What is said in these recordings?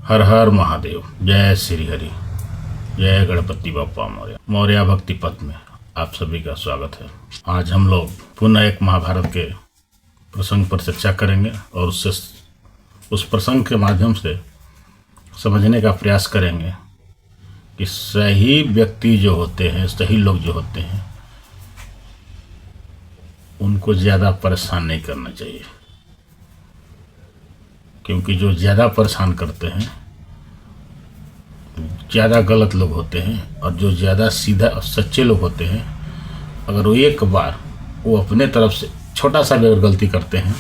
हर हर महादेव। जय श्री हरि। जय गणपति बप्पा मौर्य। मौर्य भक्ति पथ में आप सभी का स्वागत है। आज हम लोग पुनः एक महाभारत के प्रसंग पर चर्चा करेंगे और उस प्रसंग के माध्यम से समझने का प्रयास करेंगे कि सही व्यक्ति जो होते हैं, सही लोग जो होते हैं, उनको ज़्यादा परेशान नहीं करना चाहिए, क्योंकि जो ज़्यादा परेशान करते हैं ज़्यादा गलत लोग होते हैं, और जो ज़्यादा सीधा और सच्चे लोग होते हैं, अगर वो एक बार वो अपने तरफ से छोटा सा भी अगर गलती करते हैं,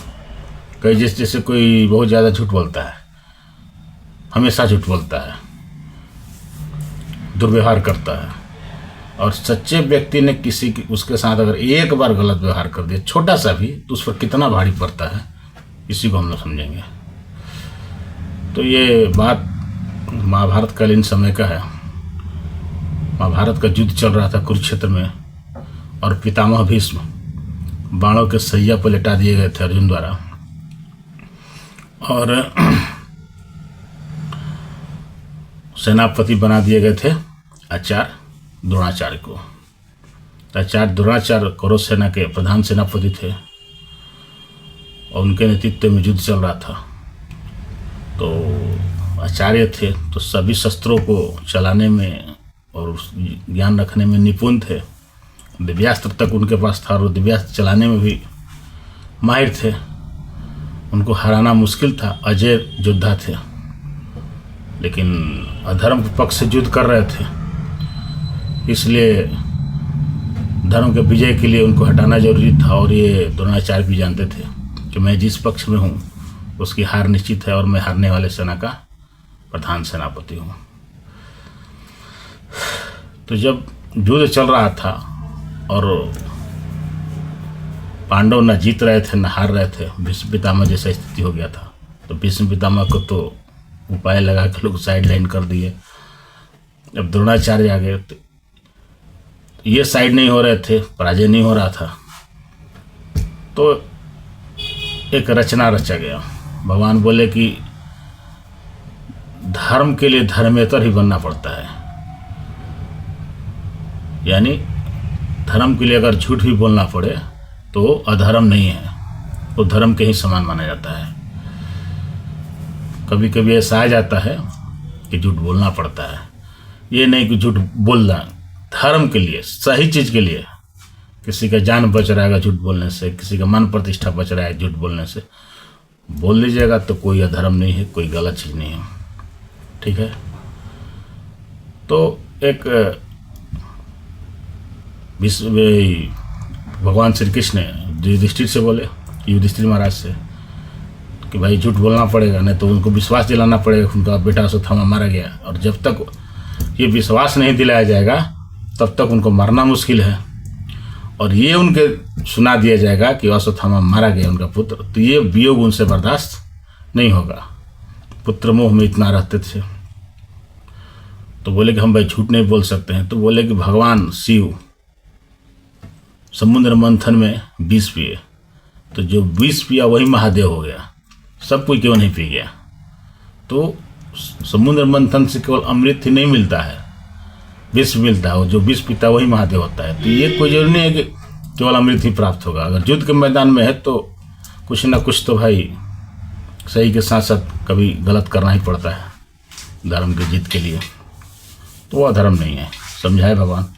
कई जैसे कोई बहुत ज़्यादा झूठ बोलता है, हमेशा झूठ बोलता है, दुर्व्यवहार करता है, और सच्चे व्यक्ति ने किसी की उसके साथ अगर एक बार गलत व्यवहार कर दिया, छोटा सा भी, तो उस पर कितना भारी पड़ता है, इसी को हम लोग समझेंगे। तो ये बात महाभारत कालीन समय का है। महाभारत का युद्ध चल रहा था कुरुक्षेत्र में, और पितामह भीष्म बाणों के सैया पर लिटा दिए गए थे अर्जुन द्वारा, और सेनापति बना दिए गए थे आचार्य द्रोणाचार्य को। आचार्य द्रोणाचार्य कौरव सेना के प्रधान सेनापति थे, और उनके नेतृत्व में युद्ध चल रहा था। तो आचार्य थे, तो सभी शस्त्रों को चलाने में और ज्ञान रखने में निपुण थे। दिव्यास्त्र तक उनके पास था, और दिव्यास्त्र चलाने में भी माहिर थे। उनको हराना मुश्किल था, अजय योद्धा थे, लेकिन अधर्म के पक्ष से युद्ध कर रहे थे, इसलिए धर्म के विजय के लिए उनको हटाना जरूरी था। और ये द्रोणाचार्य भी जानते थे कि मैं जिस पक्ष में हूँ उसकी हार निश्चित है, और मैं हारने वाले सेना का प्रधान सेनापति हूँ। तो जब युद्ध चल रहा था और पांडव न जीत रहे थे न हार रहे थे, भीष्म पितामह जैसा स्थिति हो गया था, तो भीष्म पितामह को तो उपाय लगा के लोग साइड लाइन कर दिए। जब द्रोणाचार्य आ गए तो ये साइड नहीं हो रहे थे, पराजय नहीं हो रहा था, तो एक रचना रचा गया। भगवान बोले कि धर्म के लिए धर्मेतर ही बनना पड़ता है, यानी धर्म के लिए अगर झूठ भी बोलना पड़े तो अधर्म नहीं है, वो धर्म के ही समान माना जाता है। कभी कभी ऐसा आ जाता है कि झूठ बोलना पड़ता है, ये नहीं कि झूठ बोलना धर्म के लिए, सही चीज़ के लिए। किसी का जान बच रहा है झूठ बोलने से, किसी का मन प्रतिष्ठा बच रहा है झूठ बोलने से, बोल लीजिएगा तो कोई अधर्म नहीं है, कोई गलत चीज़ नहीं है, ठीक है। तो एक भगवान श्री कृष्ण ने युधिष्ठिर से बोले, युधिष्ठिर महाराज से, कि भाई झूठ बोलना पड़ेगा, नहीं तो उनको विश्वास दिलाना पड़ेगा उनका बेटा अश्वत्थामा मारा गया, और जब तक ये विश्वास नहीं दिलाया जाएगा तब तक उनको मारना मुश्किल है। और ये उनके सुना दिया जाएगा कि अश्वत्थामा मारा गया उनका पुत्र, तो ये वियोग उनसे बर्दाश्त नहीं होगा। पुत्र मोह में इतना रहते थे। तो बोले कि हम भाई झूठ नहीं बोल सकते हैं। तो बोले कि भगवान शिव समुद्र मंथन में विष पिए, तो जो विष पिया वही महादेव हो गया, सब कोई क्यों नहीं पी गया। तो समुद्र मंथन से केवल अमृत ही नहीं मिलता है, विष मिलता है, जो विष पीता वही महादेव होता है। तो ये कोई जरूरी नहीं है कि केवल अमृत ही प्राप्त होगा। अगर युद्ध के मैदान में है तो कुछ ना कुछ तो भाई सही के साथ साथ कभी गलत करना ही पड़ता है धर्म की जीत के लिए, तो वो अधर्म नहीं है, समझाए भगवान।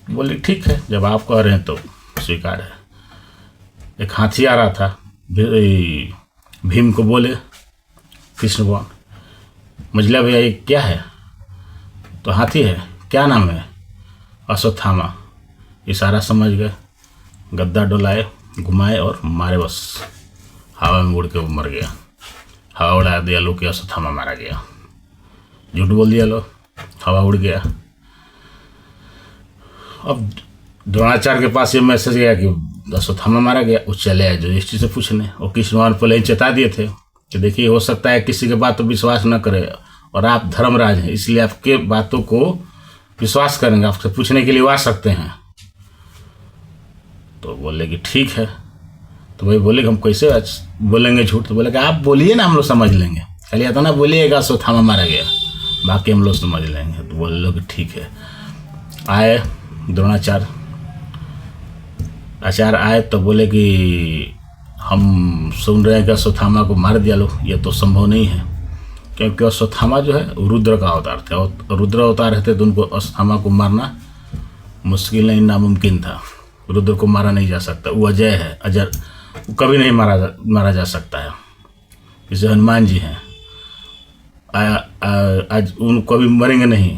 बोले ठीक है, जब आप कह रहे हैं तो स्वीकार है। एक हाथी आ रहा था, भीम को बोले कृष्ण भगवान, मझला भैया ये क्या है? तो हाथी है, क्या नाम है? अश्वत्थामा। इशारा समझ गए, गद्दा डोलाए, घुमाए और मारे, बस हवा में उड़ के वो मर गया। हवा उड़ा दिया लो कि अश्वत्थामा मारा गया, झूठ बोल दिया लो, हवा उड़ गया। अब द्रोणाचार्य के पास ये मैसेज गया कि अश्वत्थामा मारा गया, वो चले आए युधिष्ठिर से पूछने, और कृष्ण भगवान पहले ही चेता दिए थे कि देखिए हो सकता है किसी के बात तो विश्वास न करे, और आप धर्मराज हैं इसलिए आपके बातों को विश्वास करेंगे, आपसे पूछने के लिए वो आ सकते हैं। तो बोले कि ठीक है। तो भाई बोले कि हम कैसे बोलेंगे झूठ? तो बोले कि आप बोलिए ना, हम लोग समझ लेंगे। खाली आता ना बोलिएगा अश्वत्थामा मारा गया, बाकी हम लोग समझ लेंगे। तो बोले लोग ठीक है। आए द्रोणाचार्य आए तो बोले कि हम सुन रहे हैं कि अश्वत्थामा को मार दिया लो, ये तो संभव नहीं है, क्योंकि अश्वत्थामा जो है रुद्र का अवतार थे, और रुद्र अवतार रहते तो उनको अश्वत्थामा को मारना मुश्किल नहीं, नामुमकिन था। रुद्र को मारा नहीं जा सकता, वो अजय है, अजर, वो कभी नहीं मारा जा सकता है। जैसे हनुमान जी हैं, आज उन कभी मरेंगे नहीं,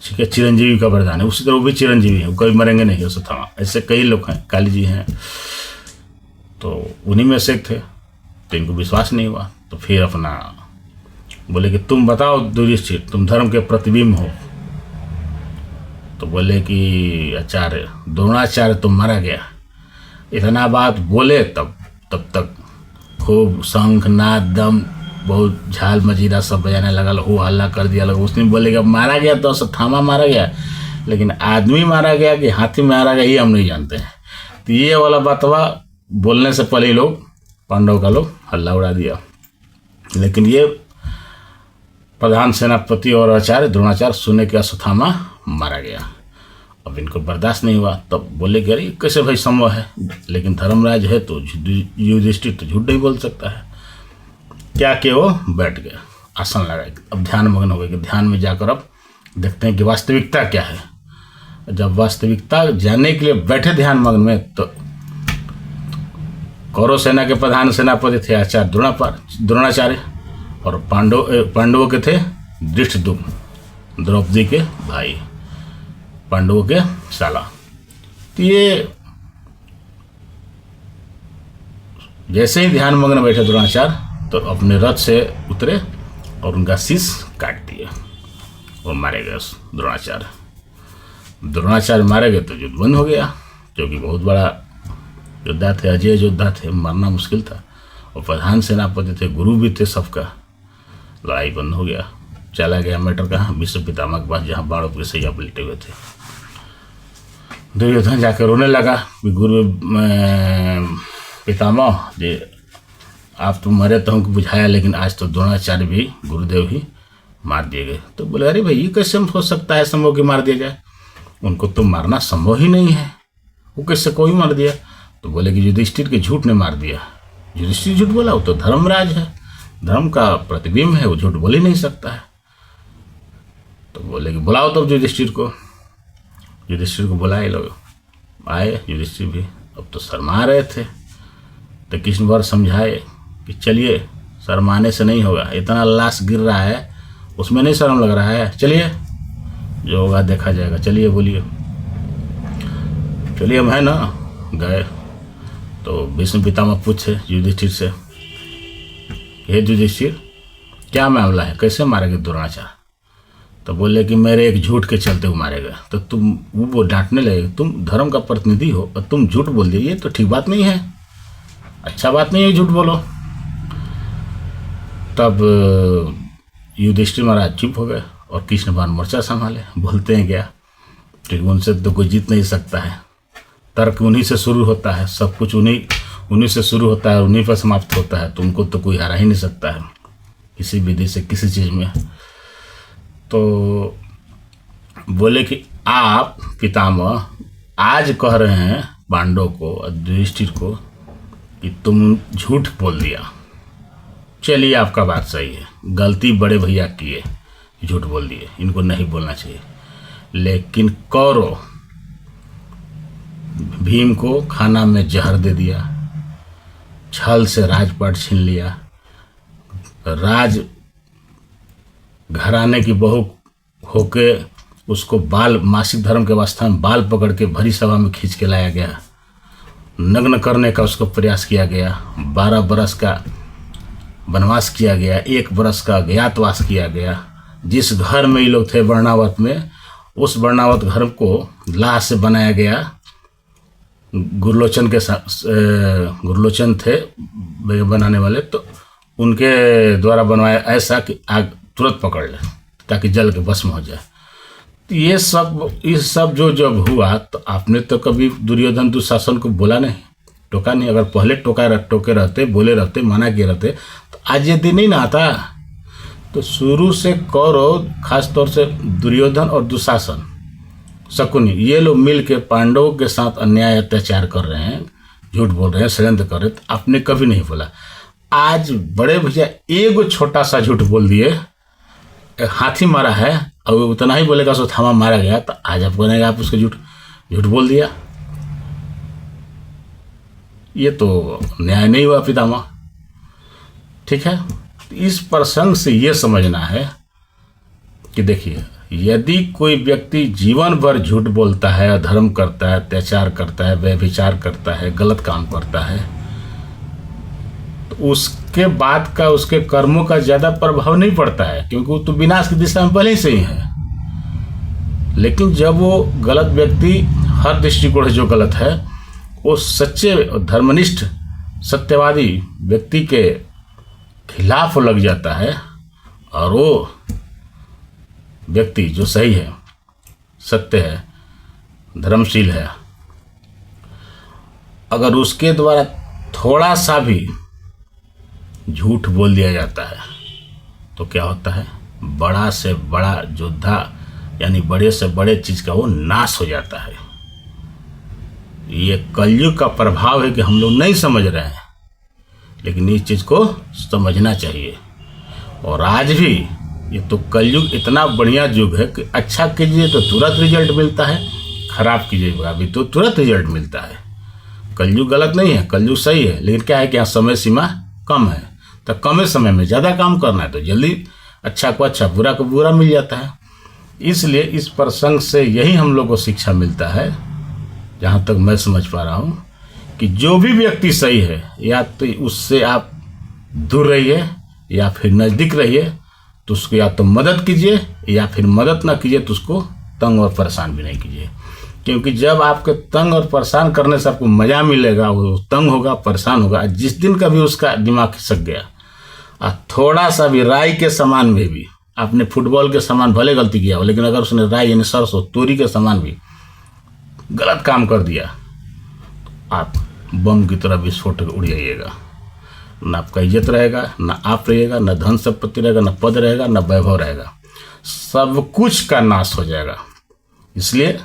ठीक है, चिरंजीवी का वरदान है, उसी तरह वो भी चिरंजीवी है, वो कभी मरेंगे नहीं अश्वत्थामा। ऐसे कई लोग हैं, काली जी हैं, तो उन्हीं में से थे। तो इनको विश्वास नहीं हुआ, तो फिर अपना बोले कि तुम बताओ युधिष्ठिर, तुम धर्म के प्रतिबिंब हो। तो बोले कि आचार्य द्रोणाचार्य तो मारा गया। इतना बात बोले तब तक खूब शंख नाद दम बहुत झाल मजीरा सब बजाने लगा, हो हल्ला कर दिया लोग। उसने बोले कि अब मारा गया तो अश्वत्थामा मारा गया, लेकिन आदमी मारा गया कि हाथी मारा गया ये हम नहीं जानते हैं। तो ये वाला बातवा बोलने से पहले लोग पांडव का लोग हल्ला उड़ा दिया। लेकिन ये प्रधान सेनापति और आचार्य द्रोणाचार्य सुने कि अश्वत्थामा मारा गया। अब इनको बर्दाश्त नहीं हुआ, तब बोले कि अरे कैसे भाई संभव है, लेकिन धर्मराज है तो युधिष्ठिर तो झूठ नहीं बोल सकता है। क्या कि वो बैठ गए, आसन लगाए, अब ध्यान मग्न हो गए कि ध्यान में जाकर अब देखते हैं कि वास्तविकता क्या है। जब वास्तविकता जानने के लिए बैठे ध्यान मग्न में, तो कौरव सेना के प्रधान सेनापति थे आचार्य द्रोणाचार्य, और पांडवों के थे धृष्टद्युम्न, द्रौपदी के भाई, पांडवों के साला। तो ये जैसे ही ध्यान मग्न बैठे द्रोणाचार्य, तो अपने रथ से उतरे और उनका शीश काट दिए और मारे गए द्रोणाचार्य मारे गए। तो युद्ध बंद हो गया, क्योंकि बहुत बड़ा योद्धा थे, अजय योद्धा थे, मारना मुश्किल था, और प्रधान सेनापति थे, गुरु भी थे सबका। लड़ाई बंद हो गया। चला गया मैटर कहाँ, भीष्म पितामह के पास, जहाँ बाणों के सैया पर लेटे हुए थे। दुर्योधन जाकर रोने लगा कि गुरु पितामह जी, आप तो मरे तो हमको बुझाया, लेकिन आज तो द्रोणाचार्य भी, गुरुदेव ही मार दिए गए। तो बोले अरे भाई ये कैसे हो सकता है संभव कि मार दिया जाए, उनको तो मारना संभव ही नहीं है, वो कैसे कोई मार दिया। तो बोले कि युधिष्ठिर के झूठ ने मार दिया। युधिष्ठिर झूठ बोला, वो तो धर्मराज है, धर्म का प्रतिबिंब है, वो झूठ बोल ही नहीं सकता है। तो बोले कि बुलाओ तब युधिष्ठिर को बुलाए लोग, आए युधिष्ठिर भी, अब तो शर्मा रहे थे। तो कृष्ण वर समझाए कि चलिए, शर्माने से नहीं होगा, इतना लाश गिर रहा है उसमें नहीं शर्म लग रहा है, चलिए जो होगा देखा जाएगा, चलिए बोलिए, चलिए हम है ना। गए तो भीष्म पितामह पूछे युधिष्ठिर से, हे युधिष्ठिर क्या मामला है, कैसे मारेंगे द्रोणाचार्य। तो बोले कि मेरे एक झूठ के चलते वो मारे गए। तो तुम वो डांटने लगे, तुम धर्म का प्रतिनिधि हो और तुम झूठ बोल दिए, ये तो ठीक बात नहीं है, अच्छा बात नहीं है झूठ बोलो। तब युधिष्ठिर महाराज चुप हो गए और कृष्ण भगवान मोर्चा संभाले। बोलते हैं क्या, ठीक उनसे तो कोई जीत नहीं सकता है, तर्क उन्हीं से शुरू होता है, सब कुछ उन्हीं से शुरू होता है, उन्हीं पर समाप्त होता है, तो उनको तो कोई हरा ही नहीं सकता है किसी विधि से, किसी चीज़ में। तो बोले कि आप पितामह आज कह रहे हैं पांडव को और युधिष्ठिर को कि तुम झूठ बोल दिया, चलिए आपका बात सही है, गलती बड़े भैया किए, झूठ बोल दिए, इनको नहीं बोलना चाहिए। लेकिन कौरव भीम को खाना में जहर दे दिया, छल से राजपाट छीन लिया, राज घराने की बहू होके उसको बाल, मासिक धर्म के अवस्था में बाल पकड़ के भरी सभा में खींच के लाया गया, नग्न करने का उसको प्रयास किया गया, 12 बरस का वनवास किया गया, 1 बरस का अज्ञातवास किया गया। जिस घर में ये लोग थे वर्णावत में, उस वर्णावत घर को लाश से बनाया गया। गुरलोचन के गुरलोचन थे बनाने वाले, तो उनके द्वारा बनवाया ऐसा कि आग तुरंत पकड़ ले ताकि जल के भस्म हो जाए। तो ये सब जो जब हुआ, तो आपने तो कभी दुर्योधन दुशासन को बोला नहीं, टोका नहीं। अगर पहले टोके रहते, बोले रहते, मना किए रहते, तो आज ये दिन नहीं ना आता। तो शुरू से कौरव, खास तौर से दुर्योधन और दुशासन, शकुनी, ये लोग मिल के पांडवों के साथ अन्याय अत्याचार कर रहे हैं, झूठ बोल रहे हैं, षड्यंत्र कर रहे हैं। तो आपने कभी नहीं बोला। आज बड़े भैया एक छोटा सा झूठ बोल दिए, हाथी मारा है और वो उतना ही बोलेगा सो थामा मारा गया, तो आज आप बोलेंगे आप उसके झूठ बोल दिया। ये तो न्याय नहीं हुआ पितामह। ठीक है, इस प्रसंग से ये समझना है कि देखिए, यदि कोई व्यक्ति जीवन भर झूठ बोलता है, अधर्म करता है, अत्याचार करता है, व्यभिचार करता है, गलत काम करता है, तो उसके बाद का, उसके कर्मों का ज़्यादा प्रभाव नहीं पड़ता है, क्योंकि वो तो विनाश की दिशा में पहले से ही है। लेकिन जब वो गलत व्यक्ति, हर दृष्टिकोण से जो गलत है, वो सच्चे धर्मनिष्ठ सत्यवादी व्यक्ति के खिलाफ लग जाता है, और वो व्यक्ति जो सही है, सत्य है, धर्मशील है, अगर उसके द्वारा थोड़ा सा भी झूठ बोल दिया जाता है तो क्या होता है, बड़ा से बड़ा योद्धा, यानी बड़े से बड़े चीज़ का वो नाश हो जाता है। ये कलयुग का प्रभाव है कि हम लोग नहीं समझ रहे हैं, लेकिन इस चीज़ को समझना चाहिए। और आज भी ये तो कलयुग इतना बढ़िया युग है कि अच्छा कीजिए तो तुरंत रिजल्ट मिलता है, खराब कीजिएगा भी तो तुरंत रिजल्ट मिलता है। कलयुग गलत नहीं है, कलयुग सही है, लेकिन क्या है कि यहाँ समय सीमा कम है, तो कम समय में ज़्यादा काम करना है, तो जल्दी अच्छा को अच्छा, बुरा को बुरा मिल जाता है। इसलिए इस प्रसंग से यही हम लोग को शिक्षा मिलता है, जहाँ तक मैं समझ पा रहा हूँ, कि जो भी व्यक्ति सही है, या तो उससे आप दूर रहिए या फिर नज़दीक रहिए, तो उसको या तो मदद कीजिए, या फिर मदद ना कीजिए तो उसको तंग और परेशान भी नहीं कीजिए। क्योंकि जब आपके तंग और परेशान करने से आपको मज़ा मिलेगा, वो तंग होगा, परेशान होगा, जिस दिन का भी उसका दिमाग खिसक गया, और थोड़ा सा भी राई के सामान में भी, आपने फुटबॉल के सामान भले गलती किया हो, लेकिन अगर उसने राई यानी सरसों, तोरी के सामान भी गलत काम कर दिया, तो आप बम की तरह विस्फोट उड़ जाइएगा। न आपका इज्जत रहेगा, न आप रहिएगा, न धन संपत्ति रहेगा, न पद रहेगा, न वैभव रहेगा, सब कुछ का नाश हो जाएगा। इसलिए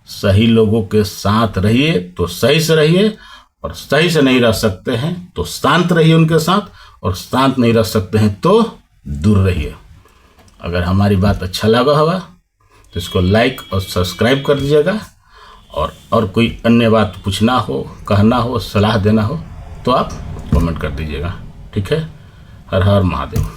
सही लोगों के साथ रहिए तो सही से रहिए, और सही से नहीं रह सकते हैं तो शांत रहिए उनके साथ, और शांत नहीं रह सकते हैं तो दूर रहिए। अगर हमारी बात अच्छा लगा होगा तो इसको लाइक और सब्सक्राइब कर दीजिएगा, और कोई अन्य बात पूछना हो, कहना हो, सलाह देना हो तो आप कमेंट कर दीजिएगा। ठीक है, हर हर महादेव।